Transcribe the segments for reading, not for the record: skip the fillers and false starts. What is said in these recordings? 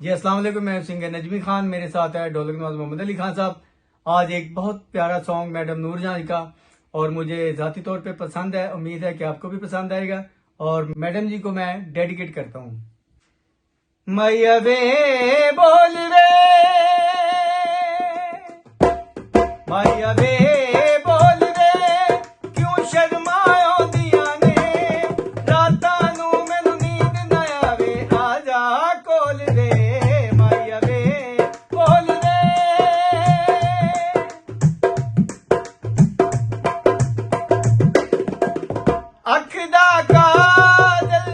जी अस्सलाम वालेकुम, मैं सिंगर नजमी खान, मेरे साथ है ढोलक नवाज मोहम्मद अली खान साहब। आज एक बहुत प्यारा सॉन्ग मैडम नूरजहां का और मुझे ज़ाती तौर पे पसंद है, उम्मीद है कि आपको भी पसंद आएगा और मैडम जी को मैं डेडिकेट करता हूँ। मैया वे बोल वे, मैया वे बोल वे, क्यों शर्माओ दिया ने, रातां नू मैनू नींद ना आवे, आजा कोल वे, मैया वे बोल वे। अख दा काजल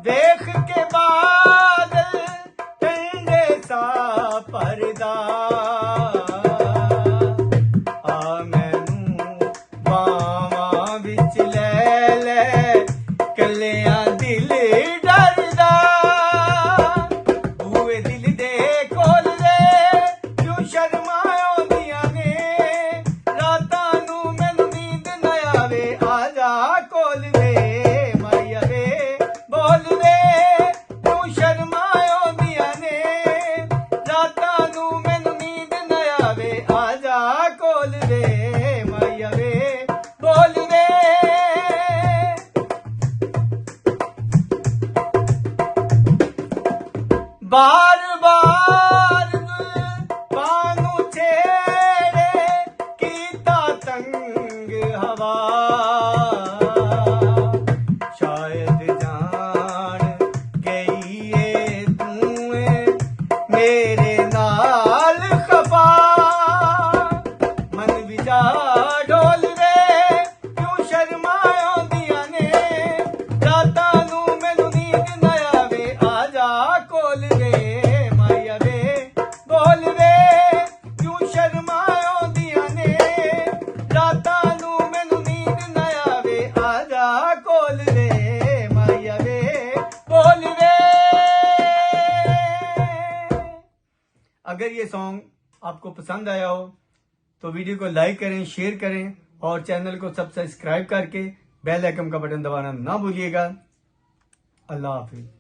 देख के बादल, ठंडे सा परदा, आ मैनू बावां विच ले ले, कलियां दिल डरदा, बूए दिल दे कोल वे, क्यों शर्माओ दिया ने, रातां नू मैनू नींद ना आवे, आजा कोल वे, मैया वे बोल वे, क्यों शर्माओ दिया ने, रातां नू मैनू नींद ना आवे, आजा कोल वे, मैया वे बोल वे। बार बार पानू छेड़े, कीता तंग हवा, शायद जान गई है तू मेरे नाल खफा, मन विचा ढोल वे, क्यों शर्माओ दिया ने, रातां नू मैनू नींद ना आवे, आजा कोल वे, मैया वे बोल वे, क्यों शर्माओ दिया ने, रातां नू मैनू नींद ना आवे, आजा कोल वे, मैया वे बोल वे। अगर ये सॉन्ग आपको पसंद आया हो तो वीडियो को लाइक करें, शेयर करें और चैनल को सब्सक्राइब करके बेल आइकन का बटन दबाना ना भूलिएगा। अल्लाह हाफिज।